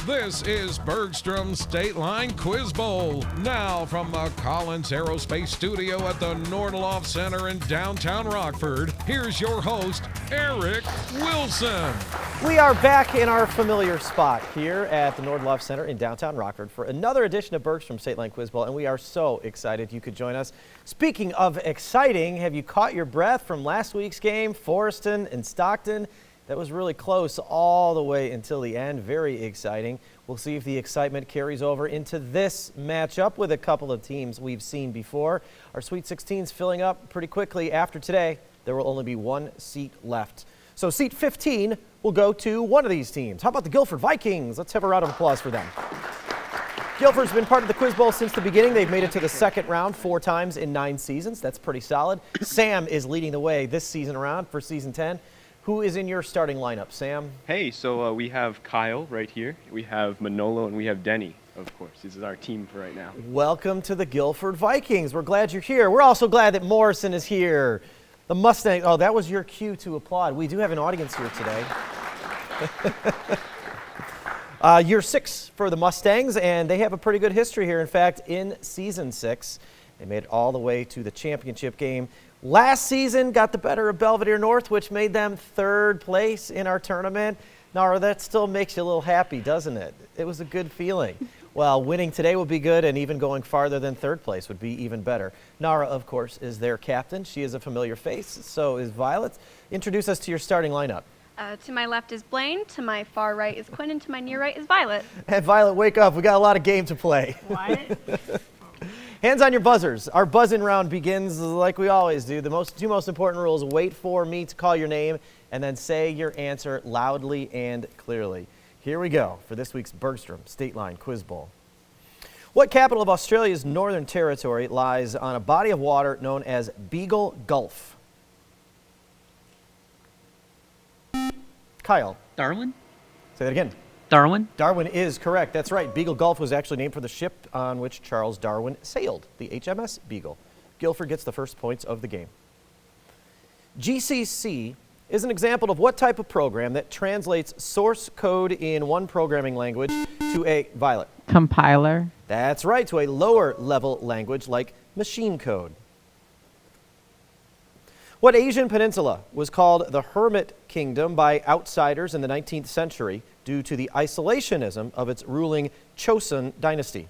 This is Bergstrom's State Line Quiz Bowl. Now from the Collins Aerospace Studio at the Nordloff Center in downtown Rockford, here's your host, Eric Wilson. We are back in our familiar spot here at the Nordloff Center in downtown Rockford for another edition of Bergstrom's State Line Quiz Bowl, and we are so excited you could join us. Speaking of exciting, have you caught your breath from last week's game, Forreston and Stockton? That was really close all the way until the end. Very exciting. We'll see if the excitement carries over into this matchup with a couple of teams we've seen before. Our Sweet 16's filling up pretty quickly. After today, there will only be one seat left. So seat 15 will go to one of these teams. How about the Guilford Vikings? Let's have a round of applause for them. Guilford's been part of the Quiz Bowl since the beginning. They've made it to the second round 4 times in 9 seasons. That's pretty solid. Sam is leading the way this season around for season 10. Who is in your starting lineup, Sam? Hey, so we have Kyle right here. We have Manolo, and we have Denny, of course. This is our team for right now. Welcome to the Guilford Vikings. We're glad you're here. We're also glad that Morrison is here. The Mustang. Oh, that was your cue to applaud. We do have an audience here today. Year 6 for the Mustangs, and they have a pretty good history here. In fact, in season 6, they made it all the way to the championship game. Last season, got the better of Belvedere North, which made them 3rd place in our tournament. Nara, that still makes you a little happy, doesn't it? It was a good feeling. Well, winning today would be good, and even going farther than 3rd place would be even better. Nara, of course, is their captain. She is a familiar face, so is Violet. Introduce us to your starting lineup. To my left is Blaine, to my far right is Quinn, and to my near right is Violet. Hey, Violet, wake up. We got a lot of game to play. What? Hands on your buzzers. Our buzzing round begins like we always do. The two most important rules: wait for me to call your name and then say your answer loudly and clearly. Here we go for this week's Bergstrom State Line Quiz Bowl. What capital of Australia's Northern Territory lies on a body of water known as Beagle Gulf? Kyle. Darwin? Say that again. Darwin? Darwin is correct. That's right. Beagle Gulf was actually named for the ship on which Charles Darwin sailed, the HMS Beagle. Guilford gets the first points of the game. GCC is an example of what type of program that translates source code in one programming language to a, Violet? Compiler. That's right, to a lower level language like machine code. What Asian peninsula was called the Hermit Kingdom by outsiders in the 19th century due to the isolationism of its ruling Chosun dynasty?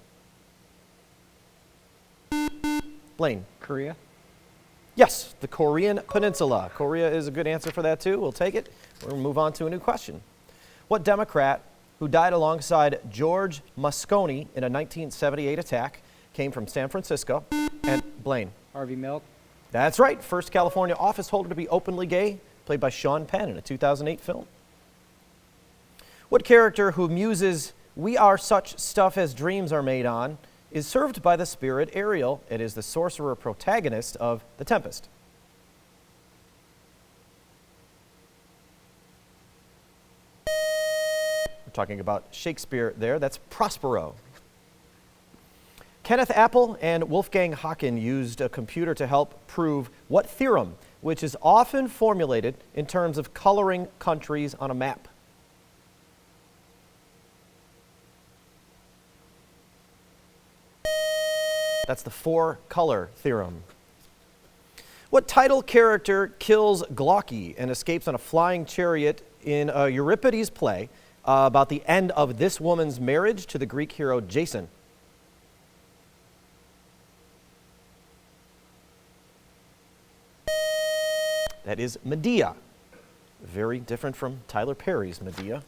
Blaine. Korea? Yes, the Korean Peninsula. Korea is a good answer for that too. We'll take it. We're going to move on to a new question. What Democrat who died alongside George Moscone in a 1978 attack came from San Francisco? And Blaine. Harvey Milk? That's right. First California office holder to be openly gay, played by Sean Penn in a 2008 film. What character who muses, "We are such stuff as dreams are made on," is served by the spirit Ariel? It is the sorcerer protagonist of The Tempest. We're talking about Shakespeare there. That's Prospero. Kenneth Apple and Wolfgang Haken used a computer to help prove what theorem, which is often formulated in terms of coloring countries on a map? That's the 4-color theorem. What title character kills Glauce and escapes on a flying chariot in a Euripides play about the end of this woman's marriage to the Greek hero Jason? That is Medea. Very different from Tyler Perry's Medea.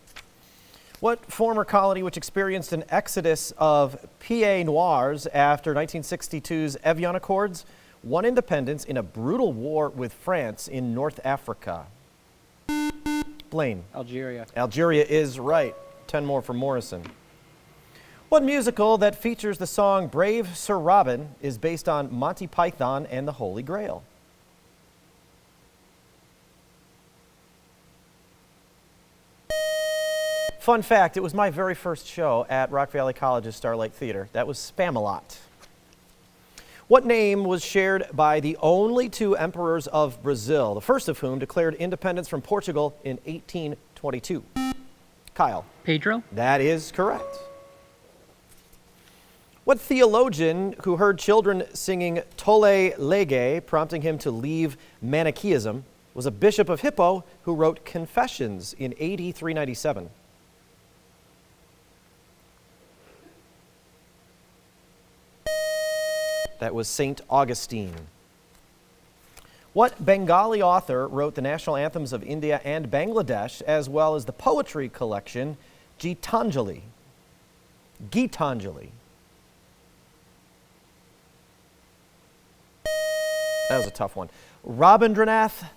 What former colony which experienced an exodus of Pieds Noirs after 1962's Evian Accords won independence in a brutal war with France in North Africa? Blaine. Algeria. Algeria is right. 10 more for Morrison. What musical that features the song Brave Sir Robin is based on Monty Python and the Holy Grail? Fun fact, it was my very first show at Rock Valley College's Starlight Theater. That was Spamalot. What name was shared by the only 2 emperors of Brazil, the first of whom declared independence from Portugal in 1822? Kyle. Pedro. That is correct. What theologian who heard children singing Tolle Lege, prompting him to leave Manichaeism, was a bishop of Hippo who wrote Confessions in AD 397? That was St. Augustine. What Bengali author wrote the national anthems of India and Bangladesh, as well as the poetry collection Gitanjali? Gitanjali. That was a tough one. Rabindranath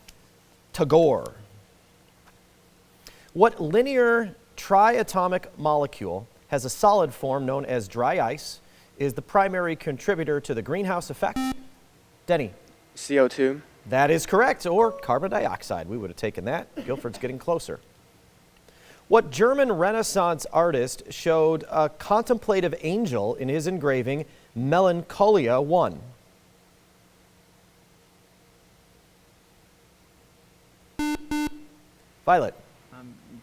Tagore. What linear triatomic molecule has a solid form known as dry ice, is the primary contributor to the greenhouse effect? Denny. CO2. That is correct, or carbon dioxide. We would have taken that. Guilford's getting closer. What German Renaissance artist showed a contemplative angel in his engraving Melancholia 1? Violet.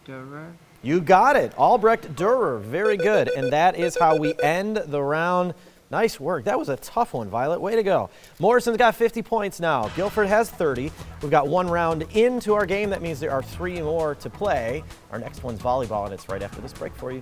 Durer. You got it. Albrecht Dürer. Very good. And that is how we end the round. Nice work. That was a tough one, Violet. Way to go. Morrison's got 50 points now. Guilford has 30. We've got one round into our game. That means there are 3 more to play. Our next one's volleyball, and it's right after this break for you.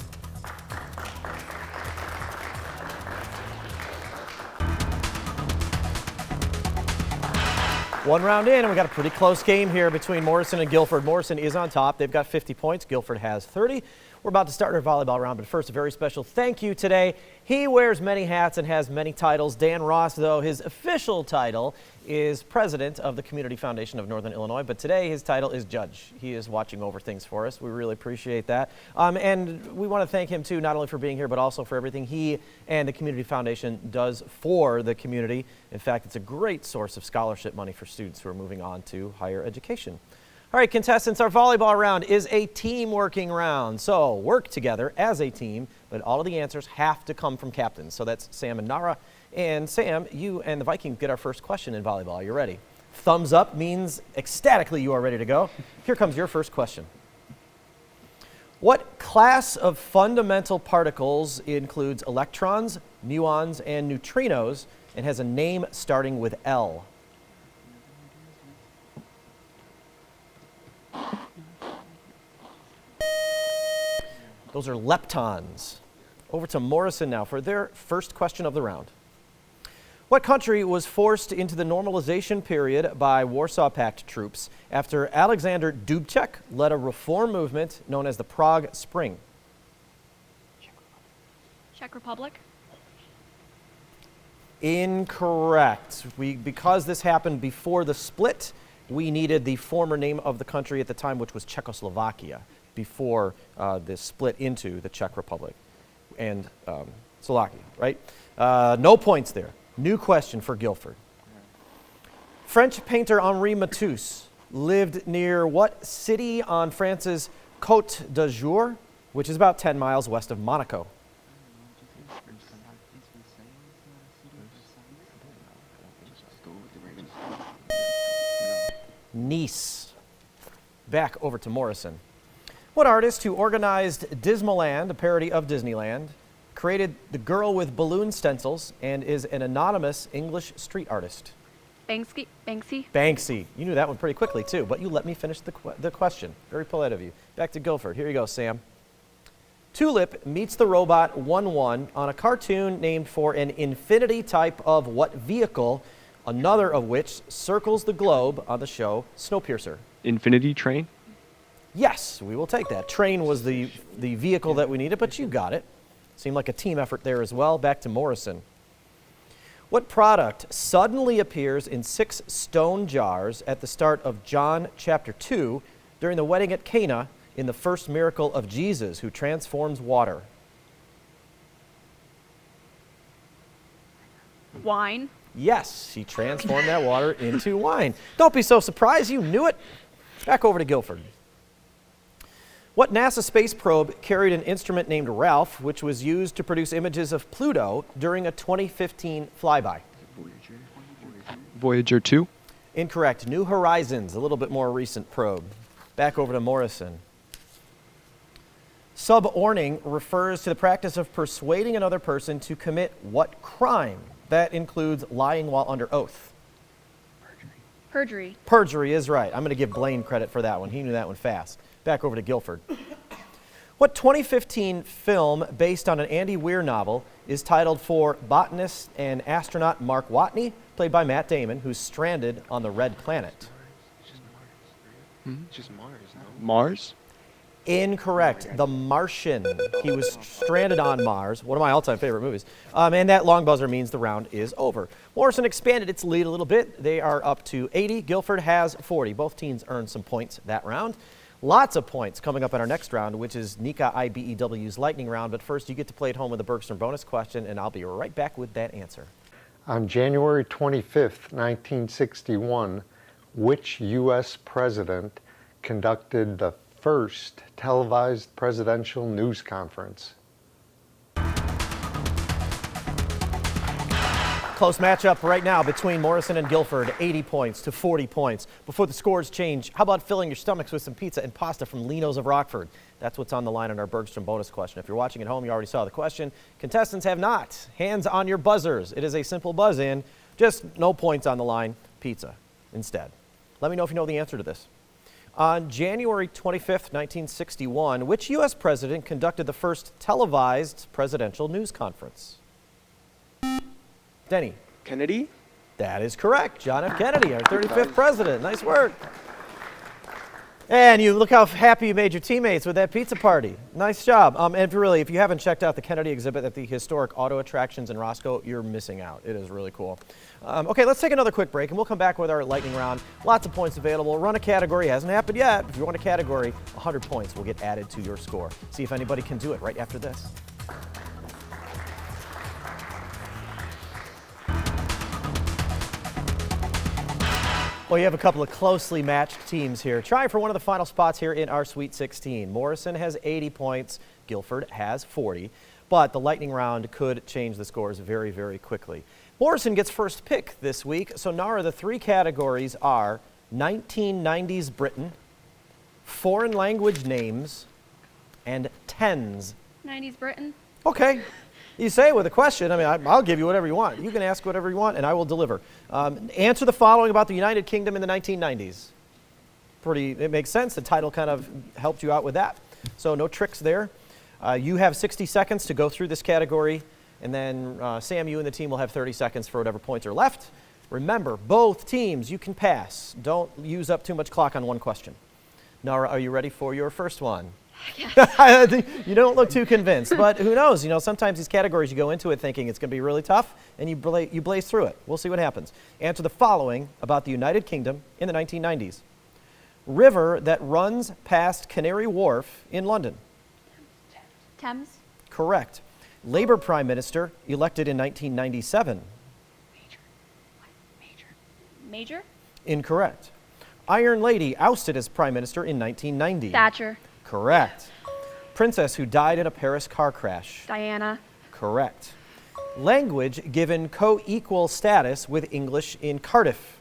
One round in, and we got a pretty close game here between Morrison and Guilford. Morrison is on top. They've got 50 points. Guilford has 30. We're about to start our volleyball round, but first, a very special thank you today. He wears many hats and has many titles. Dan Ross, though, his official title is president of the Community Foundation of Northern Illinois, but today his title is judge. He is watching over things for us. We really appreciate that. And we want to thank him, too, not only for being here, but also for everything he and the Community Foundation does for the community. In fact, it's a great source of scholarship money for students who are moving on to higher education. All right, contestants, our volleyball round is a team working round. So work together as a team, but all of the answers have to come from captains. So that's Sam and Nara. And Sam, you and the Vikings get our first question in volleyball. You ready? Thumbs up means ecstatically you are ready to go. Here comes your first question. What class of fundamental particles includes electrons, muons, and neutrinos and has a name starting with L? Those are leptons. Over to Morrison now for their first question of the round. What country was forced into the normalization period by Warsaw Pact troops after Alexander Dubček led a reform movement known as the Prague Spring? Czech Republic. Incorrect. Because this happened before the split, we needed the former name of the country at the time, which was Czechoslovakia, before this split into the Czech Republic and Slovakia, right? No points there. New question for Guilford. French painter Henri Matisse lived near what city on France's Côte d'Azur, which is about 10 miles west of Monaco? Nice. Back over to Morrison. What artist who organized Dismaland, a parody of Disneyland, created The Girl with Balloon Stencils and is an anonymous English street artist? Banksy. Banksy. You knew that one pretty quickly, too, but you let me finish the question. Very polite of you. Back to Guilford. Here you go, Sam. Tulip meets the robot 1-1 on a cartoon named for an infinity type of what vehicle, another of which circles the globe on the show Snowpiercer? Infinity Train? Yes, we will take that. Train was the vehicle that we needed, but you got it. Seemed like a team effort there as well. Back to Morrison. What product suddenly appears in 6 stone jars at the start of John chapter 2 during the wedding at Cana in the first miracle of Jesus, who transforms water? Wine. Yes, he transformed that water into wine. Don't be so surprised, you knew it. Back over to Guilford. What NASA space probe carried an instrument named Ralph, which was used to produce images of Pluto during a 2015 flyby? Voyager 2? Incorrect. New Horizons, a little bit more recent probe. Back over to Morrison. Suborning refers to the practice of persuading another person to commit what crime? That includes lying while under oath. Perjury. Perjury is right. I'm going to give Blaine credit for that one. He knew that one fast. Back over to Guilford. What 2015 film based on an Andy Weir novel is titled For botanist and astronaut Mark Watney, played by Matt Damon, who's stranded on the Red Planet? Just Mars, no? Mars? Incorrect. The Martian. He was stranded on Mars, one of my all-time favorite movies. And that long buzzer means the round is over. Morrison expanded its lead a little bit. They are up to 80. Guilford has 40. Both teams earned some points that round. Lots of points coming up in our next round, which is Nika IBEW's lightning round. But first, you get to play at home with the Bergstrom bonus question, and I'll be right back with that answer. On January 25th, 1961, which U.S. president conducted the first televised presidential news conference? Close matchup right now between Morrison and Guilford, 80 points to 40 points. Before the scores change, how about filling your stomachs with some pizza and pasta from Lino's of Rockford? That's what's on the line on our Bergstrom bonus question. If you're watching at home, you already saw the question. Contestants have not. Hands on your buzzers. It is a simple buzz-in, just no points on the line, pizza instead. Let me know if you know the answer to this. On January 25th, 1961, which U.S. president conducted the first televised presidential news conference? Denny. Kennedy? That is correct. John F. Kennedy, our 35th president. Nice work. And you look how happy you made your teammates with that pizza party. Nice job. And if you haven't checked out the Kennedy exhibit at the historic auto attractions in Roscoe, you're missing out. It is really cool. Okay, let's take another quick break, and we'll come back with our lightning round. Lots of points available. Run a category. Hasn't happened yet. If you run a category, 100 points will get added to your score. See if anybody can do it right after this. Well, you have a couple of closely matched teams here, trying for one of the final spots here in our Sweet 16. Morrison has 80 points, Guilford has 40, but the lightning round could change the scores very, very quickly. Morrison gets first pick this week, so Nara, the three categories are 1990s Britain, foreign language names, and tens. 90s Britain. Okay. You say it with a question. I mean, I'll give you whatever you want. You can ask whatever you want, and I will deliver. Answer the following about the United Kingdom in the 1990s. It makes sense. The title kind of helped you out with that. So no tricks there. You have 60 seconds to go through this category, and then Sam, you and the team will have 30 seconds for whatever points are left. Remember, both teams, you can pass. Don't use up too much clock on one question. Nara, are you ready for your first one? Yes. You don't look too convinced, but who knows? You know, sometimes these categories, you go into it thinking it's going to be really tough, and you blaze through it. We'll see what happens. Answer the following about the United Kingdom in the 1990s. River that runs past Canary Wharf in London. Thames. Correct. Labour Prime Minister elected in 1997. Major. Incorrect. Iron Lady ousted as Prime Minister in 1990. Thatcher. Correct. Princess who died in a Paris car crash. Diana. Correct. Language given co-equal status with English in Cardiff.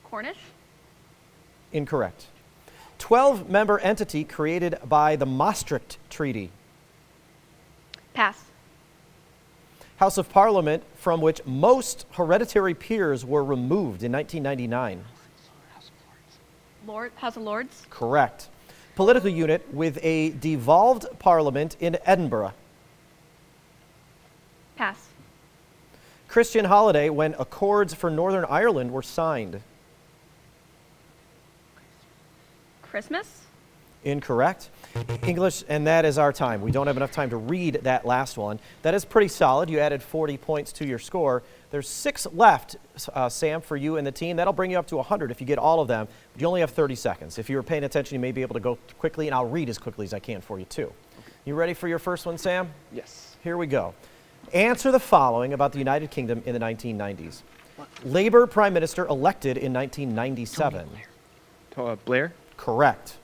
Cornish. Incorrect. 12-member entity created by the Maastricht Treaty. Pass. House of Parliament from which most hereditary peers were removed in 1999. House of Lords. Correct. Political unit with a devolved parliament in Edinburgh. Pass. Christian holiday when accords for Northern Ireland were signed. Christmas. Incorrect. English, and that is our time. We don't have enough time to read that last one. That is pretty solid. You added 40 points to your score. There's 6 left, Sam, for you and the team. That'll bring you up to 100 if you get all of them, but you only have 30 seconds. If you were paying attention, you may be able to go quickly, and I'll read as quickly as I can for you, too. Okay. You ready for your first one, Sam? Yes. Here we go. Answer the following about the United Kingdom in the 1990s. Labour Prime Minister elected in 1997. Blair? Correct.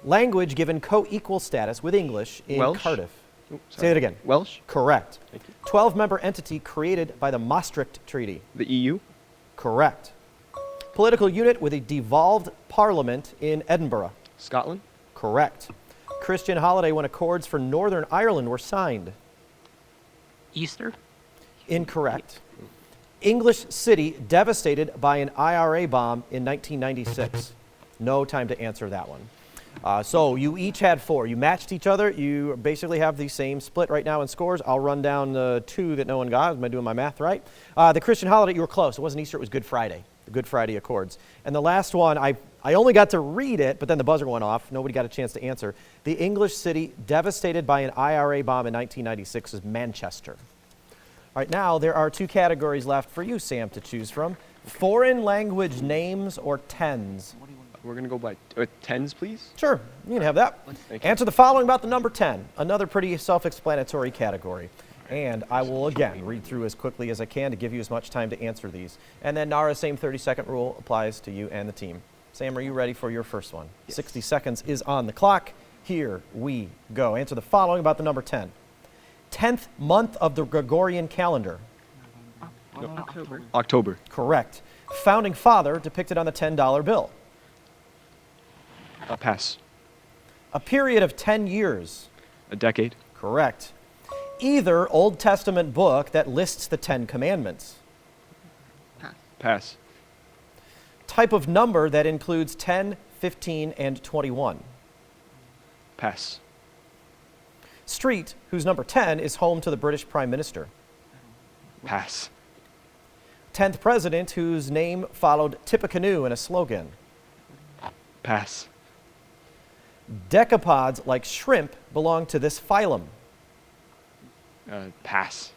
Language given co-equal status with English in Welsh? Cardiff. Oh, say it again. Welsh? Correct. Thank you. 12-member entity created by the Maastricht Treaty. The EU? Correct. Political unit with a devolved parliament in Edinburgh. Scotland? Correct. Christian holiday when accords for Northern Ireland were signed? Easter? Incorrect. English city devastated by an IRA bomb in 1996. No time to answer that one. So you each had 4. You matched each other. You basically have the same split right now in scores. I'll run down the 2 that no one got. Am I doing my math right? The Christian holiday, you were close. It wasn't Easter, it was Good Friday. The Good Friday Accords. And the last one, I only got to read it, but then the buzzer went off. Nobody got a chance to answer. The English city devastated by an IRA bomb in 1996 is Manchester. All right, now there are 2 categories left for you, Sam, to choose from. Foreign language names or tens? We're going to go by tens, please. Sure, you can have that. Thank you. Answer the following about the number 10, another pretty self-explanatory category. And I will, again, read through as quickly as I can to give you as much time to answer these. And then, Nara, same 30-second rule applies to you and the team. Sam, are you ready for your first one? Yes. 60 seconds is on the clock. Here we go. Answer the following about the number 10. 10th month of the Gregorian calendar. October. October. Correct. Founding father depicted on the $10 bill. Pass. A period of 10 years. A decade. Correct. Either Old Testament book that lists the 10 commandments. Pass. Type of number that includes 10, 15, and 21. Pass. Street, whose number 10 is home to the British Prime Minister. Pass. 10th president, whose name followed Tippecanoe in a slogan. Pass. Decapods, like shrimp, belong to this phylum. Pass.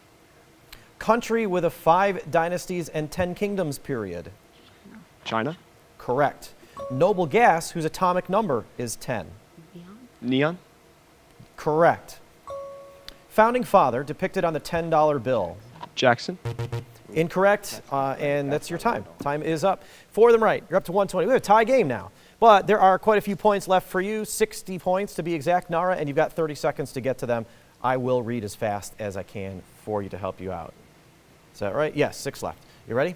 Country with a 5 dynasties and 10 kingdoms period. China. Correct. Noble gas, whose atomic number is 10. Neon. Correct. Founding father depicted on the $10 bill. Jackson. Incorrect, and that's your time. Time is up. 4 of them right. You're up to 120. We have a tie game now. But there are quite a few points left for you, 60 points to be exact, Nara, and you've got 30 seconds to get to them. I will read as fast as I can for you to help you out. Is that right? Yes, 6 left. You ready?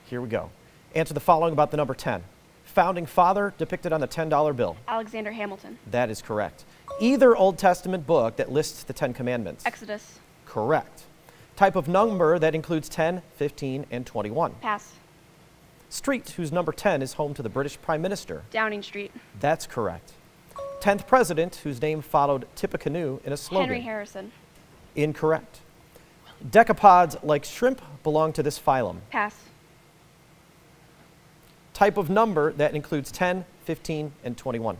Here we go. Answer the following about the number 10. Founding father depicted on the $10 bill. Alexander Hamilton. That is correct. Either Old Testament book that lists the 10 commandments. Exodus. Correct. Type of number that includes 10, 15, and 21. Pass. Street, whose number 10 is home to the British Prime Minister. Downing Street. That's correct. 10th president, whose name followed Tippecanoe in a slogan. Henry Harrison. Incorrect. Decapods, like shrimp, belong to this phylum. Pass. Type of number that includes 10, 15, and 21.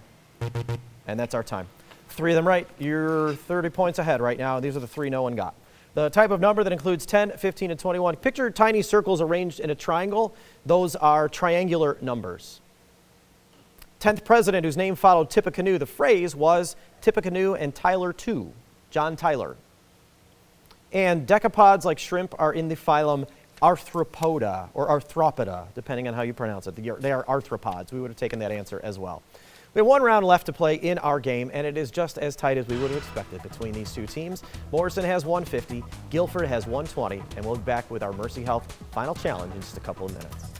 And that's our time. 3 of them right. You're 30 points ahead right now. These are the 3 no one got. The type of number that includes 10, 15, and 21. Picture tiny circles arranged in a triangle. Those are triangular numbers. 10th president, whose name followed Tippecanoe. The phrase was Tippecanoe and Tyler too. John Tyler. And decapods, like shrimp, are in the phylum Arthropoda or Arthropoda, depending on how you pronounce it. They are arthropods. We would have taken that answer as well. We have 1 round left to play in our game, and it is just as tight as we would have expected between these 2 teams. Morrison has 150, Guilford has 120, and we'll be back with our Mercy Health final challenge in just a couple of minutes.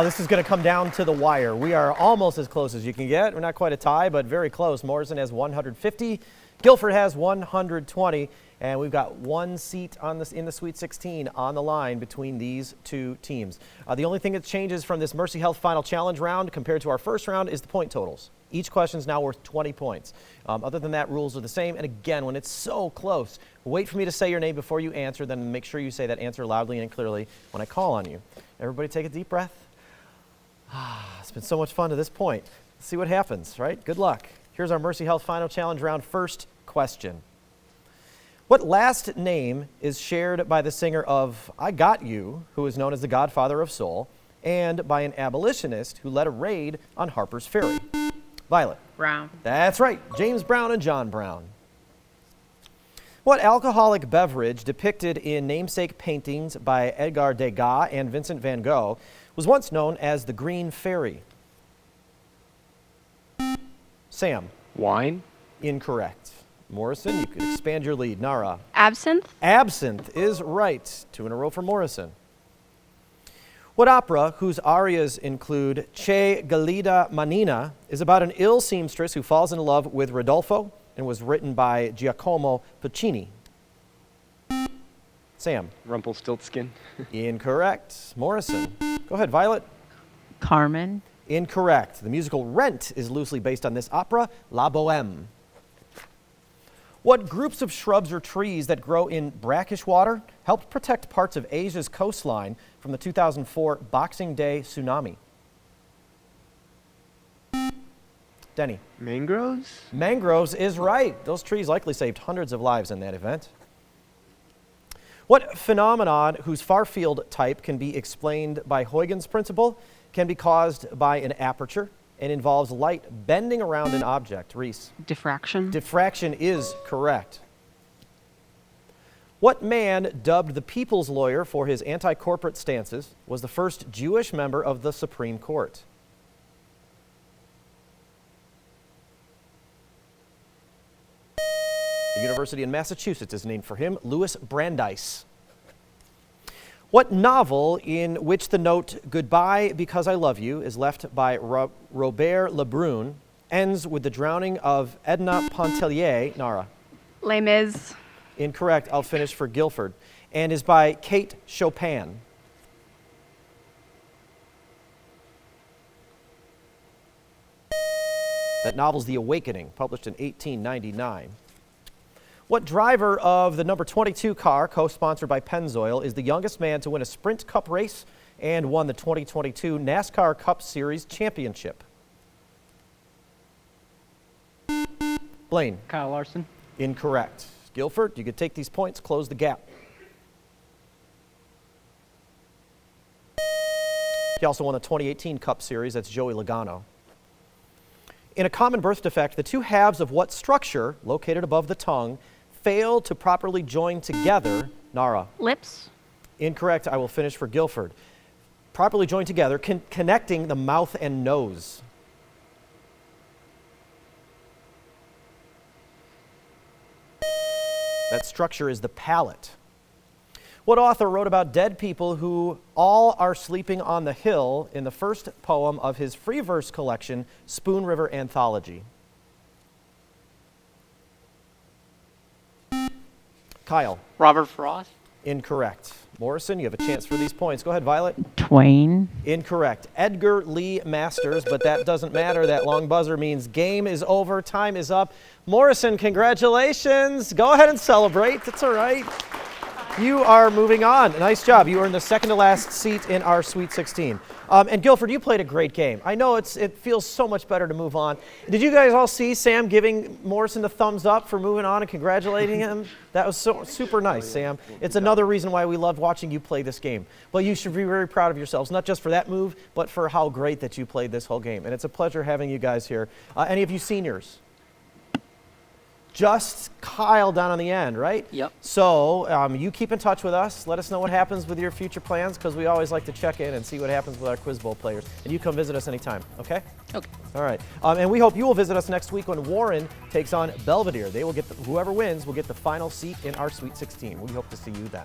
This is going to come down to the wire. We are almost as close as you can get. We're not quite a tie, but very close. Morrison has 150, Guilford has 120. And we've got 1 seat in the Sweet 16 on the line between these 2 teams. The only thing that changes from this Mercy Health Final Challenge round compared to our first round is the point totals. Each question is now worth 20 points. Other than that, rules are the same. And again, when it's so close, wait for me to say your name before you answer, then make sure you say that answer loudly and clearly when I call on you. Everybody take a deep breath. It's been so much fun to this point. Let's see what happens, right? Good luck. Here's our Mercy Health Final Challenge round first question. What last name is shared by the singer of I Got You, who is known as the Godfather of Soul, and by an abolitionist who led a raid on Harper's Ferry? Violet. Brown. That's right, James Brown and John Brown. What alcoholic beverage depicted in namesake paintings by Edgar Degas and Vincent van Gogh was once known as the Green Fairy? Sam. Wine. Incorrect. Morrison, you could expand your lead. Nara. Absinthe. Absinthe is right. 2 in a row for Morrison. What opera, whose arias include C'è Gelida Manina, is about an ill seamstress who falls in love with Rodolfo and was written by Giacomo Puccini? Sam. Rumpelstiltskin. Incorrect. Morrison. Go ahead, Violet. Carmen. Incorrect. The musical Rent is loosely based on this opera, La Bohème. What groups of shrubs or trees that grow in brackish water helped protect parts of Asia's coastline from the 2004 Boxing Day tsunami? Denny. Mangroves? Mangroves is right. Those trees likely saved hundreds of lives in that event. What phenomenon whose far-field type can be explained by Huygens' principle can be caused by an aperture and involves light bending around an object? Reese. Diffraction. Diffraction is correct. What man, dubbed the people's lawyer for his anti-corporate stances, was the first Jewish member of the Supreme Court? The university in Massachusetts is named for him, Louis Brandeis. What novel in which the note "Goodbye because I love you" is left by Robert Lebrun ends with the drowning of Edna Pontellier? Nara. Les Mis. Incorrect. I'll finish for Guilford. And is by Kate Chopin. That novel's The Awakening, published in 1899. What driver of the number 22 car, co-sponsored by Pennzoil, is the youngest man to win a Sprint Cup race and won the 2022 NASCAR Cup Series championship? Blaine. Kyle Larson. Incorrect. Guilford, you could take these points, close the gap. He also won the 2018 Cup Series. That's Joey Logano. In a common birth defect, the two halves of what structure, located above the tongue, fail to properly join together? Nara. Lips. Incorrect. I will finish for Guilford. Properly joined together, connecting the mouth and nose. That structure is the palate. What author wrote about dead people who all are sleeping on the hill in the first poem of his free verse collection, Spoon River Anthology? Kyle. Robert Frost. Incorrect. Morrison, you have a chance for these points. Go ahead, Violet. Twain. Incorrect. Edgar Lee Masters, but that doesn't matter. That long buzzer means game is over, time is up. Morrison, congratulations. Go ahead and celebrate. It's all right. You are moving on. Nice job. You are in the second to last seat in our Sweet 16. And Guilford, you played a great game. I know it feels so much better to move on. Did you guys all see Sam giving Morrison the thumbs up for moving on and congratulating him? That was so super nice, Sam. It's another reason why we love watching you play this game. But you should be very proud of yourselves, not just for that move, but for how great that you played this whole game. And it's a pleasure having you guys here. Any of you seniors? Just Kyle down on the end, right? Yep. So you keep in touch with us. Let us know what happens with your future plans, because we always like to check in and see what happens with our Quiz Bowl players. And you come visit us anytime, okay? Okay. All right. And we hope you will visit us next week when Warren takes on Belvedere. They will get whoever wins will get the final seat in our Sweet 16. We hope to see you then.